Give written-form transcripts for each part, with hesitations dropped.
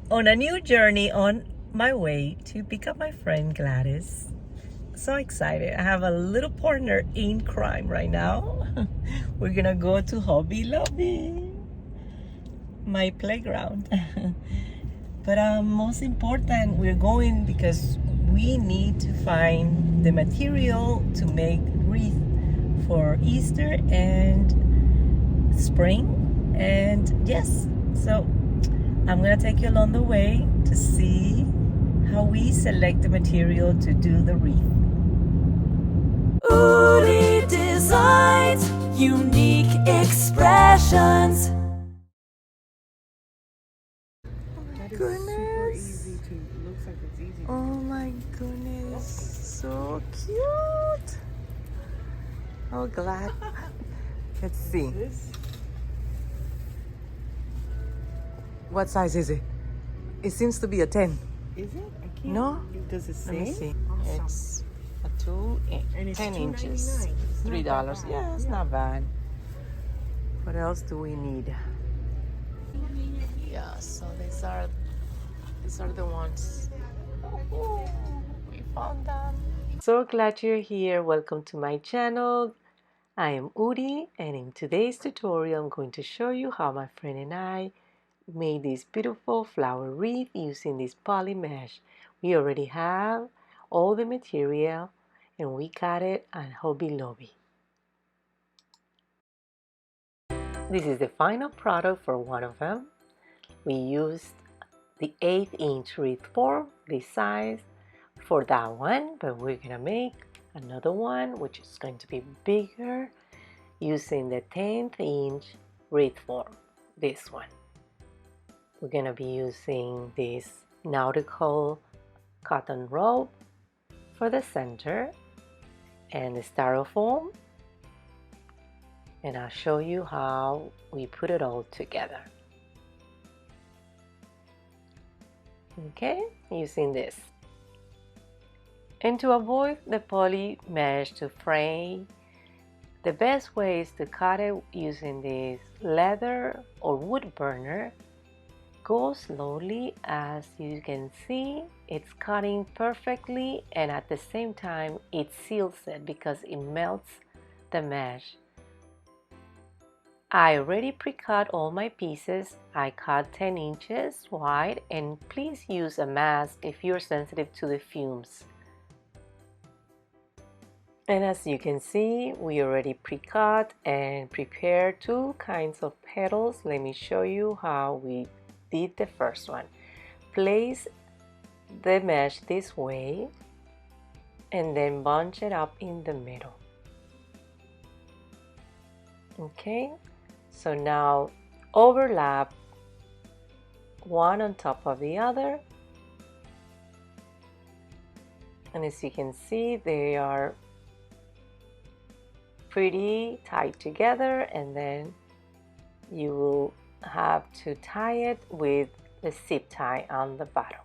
on a new journey on my way to pick up my friend Gladys. So excited. I have a little partner in crime right now. We're gonna go to Hobby Lobby, my playground. But most important, we're going because we need to find the material to make wreath for Easter and spring. And yes, so I'm gonna take you along the way to see how we select the material to do the wreath. Udi Designs, unique expressions. Super easy to. Looks like it's easy. Oh my goodness, so cute. Oh, glad. Let's see. This What size is it? It seems to be a 10. is it? I can't. No? Does it say? Let me see. Awesome. It's a And it's 10 inches. $2.99. It's not $3. that bad. Yeah, it's not bad. What else do we need? Yeah, so these are the ones. Oh, we found them. So glad you're here. Welcome to my channel. I am Udi, and in today's tutorial I'm going to show you how my friend and I made this beautiful flower wreath using this poly mesh. We already have all the material and we got it at Hobby Lobby. This is the final product for one of them. We used the 1/8" wreath form, this size, for that one, but we're gonna make another one which is going to be bigger using the 1/10" wreath form, this one. We're gonna be using this nautical cotton rope for the center and the styrofoam, and I'll show you how we put it all together. Okay, using this. And to avoid the poly mesh to fray, the best way is to cut it using this leather or wood burner. Go slowly. As you can see, it's cutting perfectly, and at the same time it seals it because it melts the mesh. I already pre-cut all my pieces. I cut 10 inches wide, and please use a mask if you're sensitive to the fumes. And as you can see, we already pre-cut and prepared two kinds of petals. Let me show you how we did the first one. Place the mesh this way and then bunch it up in the middle. Okay, so now overlap one on top of the other, and as you can see, they are pretty tight together, and then you will have to tie it with the zip tie on the bottom.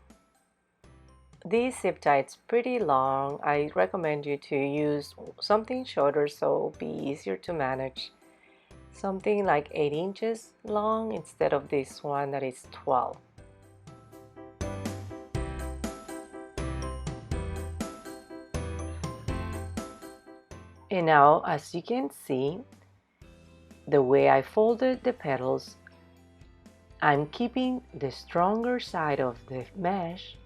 This zip tie is pretty long. I recommend you to use something shorter so it'll be easier to manage. Something like 8 inches long instead of this one that is 12. And now, as you can see, the way I folded the petals, I'm keeping the stronger side of the mesh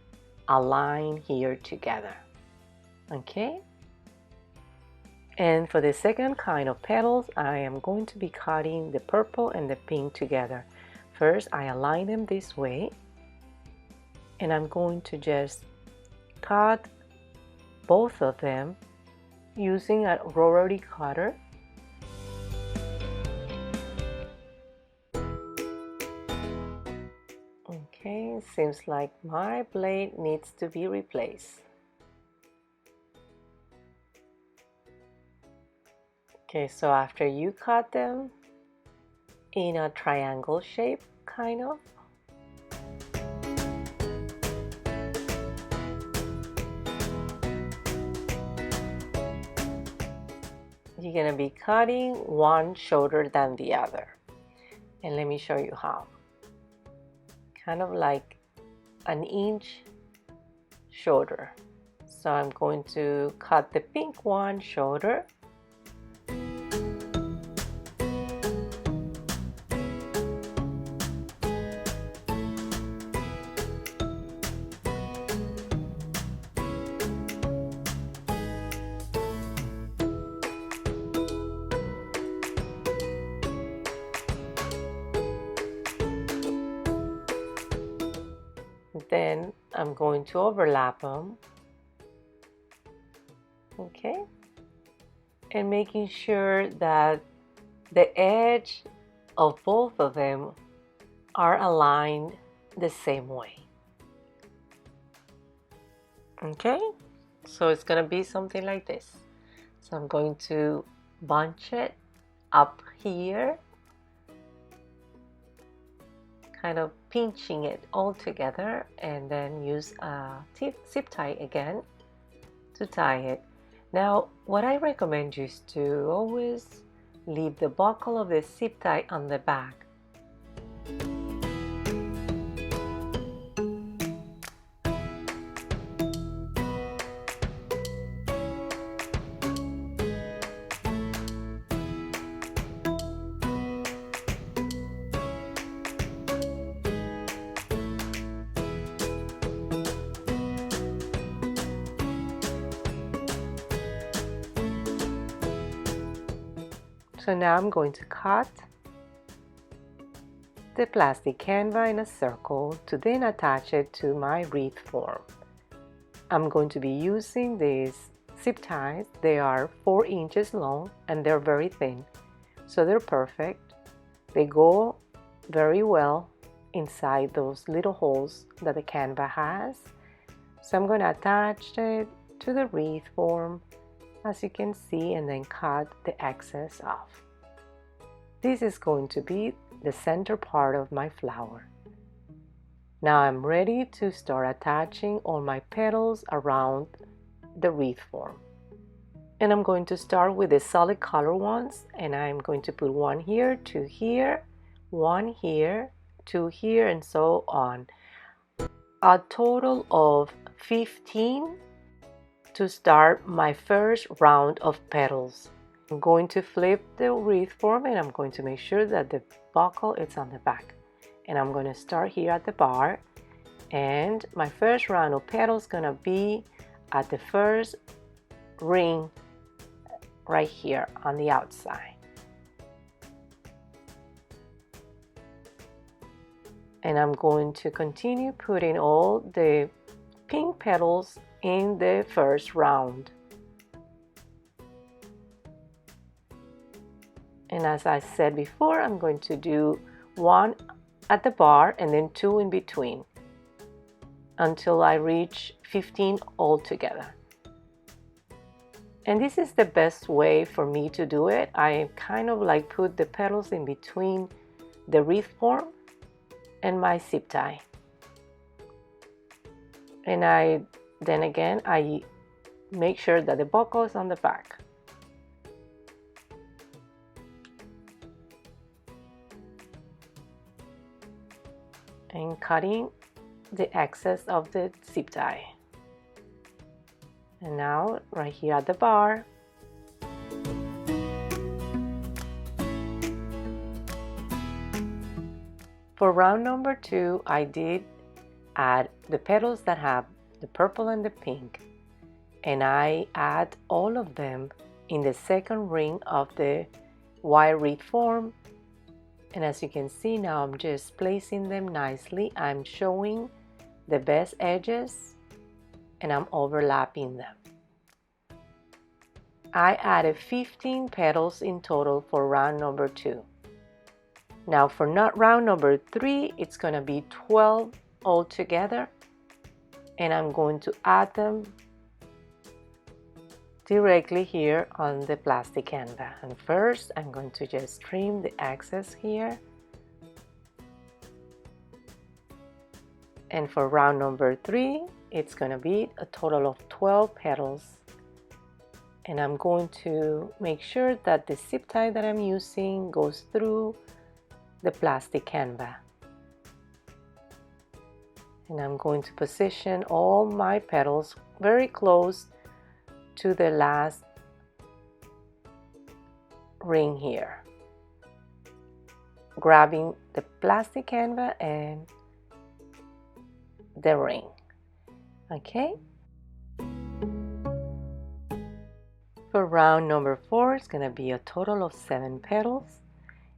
aligned here together. Okay? And for the second kind of petals, I am going to be cutting the purple and the pink together. First, I align them this way, and I'm going to just cut both of them using a Rotary Cutter. Okay, seems like my blade needs to be replaced. Okay, so after you cut them in a triangle shape, kind of, you're gonna be cutting one shorter than the other. And let me show you how. Kind of like an inch shorter. So I'm going to cut the pink one shorter. Then I'm going to overlap them, okay, and making sure that the edge of both of them are aligned the same way. Okay, so it's gonna be something like this. So I'm going to bunch it up here, kind of pinching it all together, and then use a zip tie again to tie it. Now, what I recommend you is to always leave the buckle of the zip tie on the back. So now I'm going to cut the plastic canvas in a circle to then attach it to my wreath form. I'm going to be using these zip ties. They are 4 inches long and they're very thin, so they're perfect. They go very well inside those little holes that the canvas has. So I'm going to attach it to the wreath form, as you can see, and then cut the excess off. This is going to be the center part of my flower. Now I'm ready to start attaching all my petals around the wreath form. And I'm going to start with the solid color ones, and I'm going to put 1 here, 2 here, 1 here, 2 here, and so on. A total of 15 to start my first round of petals. I'm going to flip the wreath form, and I'm going to make sure that the buckle is on the back. And I'm going to start here at the bar, and my first round of petals is going to be at the first ring right here on the outside. And I'm going to continue putting all the pink petals in the first round. And as I said before, I'm going to do 1 at the bar and then 2 in between until I reach 15 altogether. And this is the best way for me to do it. I kind of like put the petals in between the wreath form and my zip tie. And then again, I make sure that the buckle is on the back. And cutting the excess of the zip tie. And now right here at the bar, for round number 2, I did add the petals that have the purple and the pink, and I add all of them in the second ring of the white wreath form. And as you can see now, I'm just placing them nicely. I'm showing the best edges and I'm overlapping them. I added 15 petals in total for round number 2. Now for round number 3, it's going to be 12 altogether, and I'm going to add them directly here on the plastic canvas. And first I'm going to just trim the excess here. And for round number 3, it's going to be a total of 12 petals. And I'm going to make sure that the zip tie that I'm using goes through the plastic canvas. And I'm going to position all my petals very close to the last ring here, grabbing the plastic canvas and the ring. Okay. For round number 4, it's going to be a total of 7 petals,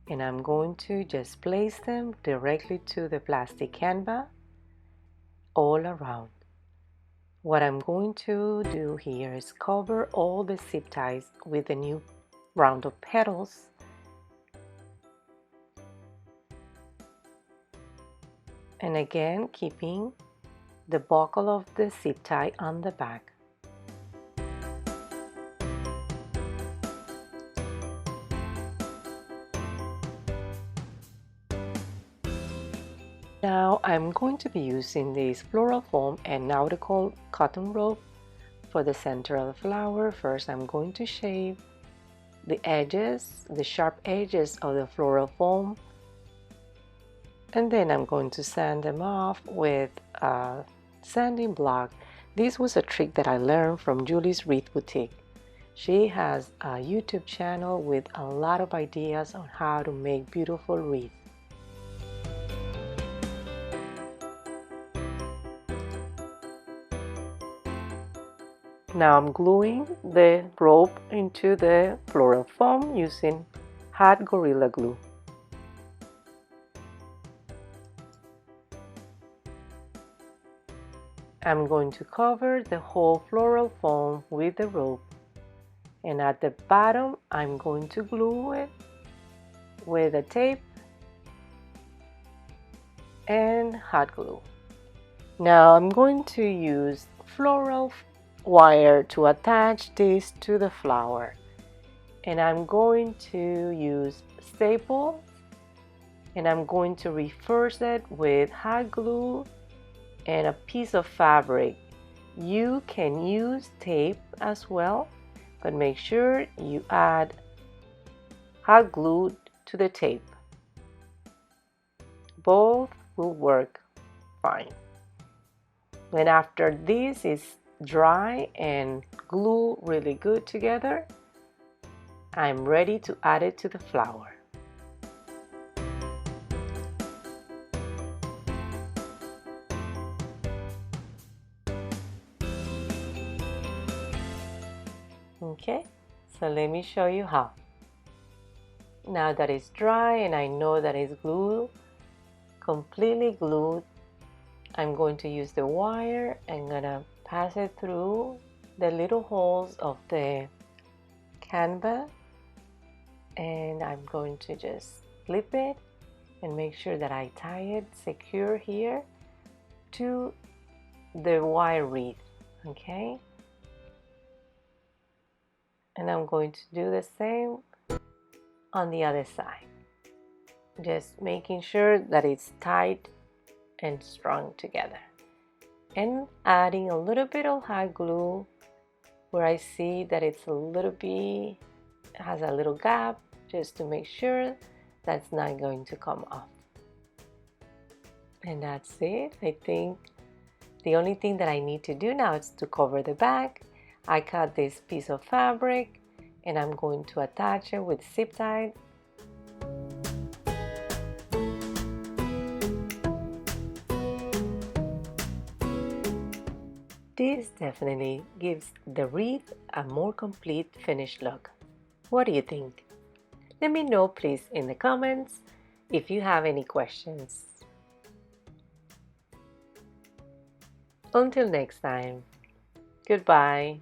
and I'm going to just place them directly to the plastic canvas all around. What I'm going to do here is cover all the zip ties with the new round of petals. And again, keeping the buckle of the zip tie on the back. Now I'm going to be using this floral foam and nautical cotton rope for the center of the flower. First, I'm going to shave the edges, the sharp edges of the floral foam, and then I'm going to sand them off with a sanding block. This was a trick that I learned from Julie's Wreath Boutique. She has a YouTube channel with a lot of ideas on how to make beautiful wreaths. Now I'm gluing the rope into the floral foam using hot Gorilla Glue. I'm going to cover the whole floral foam with the rope, and at the bottom I'm going to glue it with a tape and hot glue. Now I'm going to use floral wire to attach this to the flower, and I'm going to use staples, and I'm going to reinforce it with hot glue and a piece of fabric. You can use tape as well, but make sure you add hot glue to the tape. Both will work fine. When after this is dry and glue really good together, I'm ready to add it to the flower. Okay, so let me show you how. Now that it's dry and I know that it's glued, completely glued, I'm going to use the wire. I'm gonna pass it through the little holes of the canvas, and I'm going to just flip it and make sure that I tie it secure here to the wire wreath. Okay, and I'm going to do the same on the other side, just making sure that it's tight and strong together, and adding a little bit of hot glue where I see that it's a little bit, has a little gap, just to make sure that's not going to come off. And that's it. I think the only thing that I need to do now is to cover the back. I cut this piece of fabric and I'm going to attach it with zip tie. This definitely gives the wreath a more complete finished look. What do you think? Let me know please in the comments if you have any questions. Until next time, goodbye.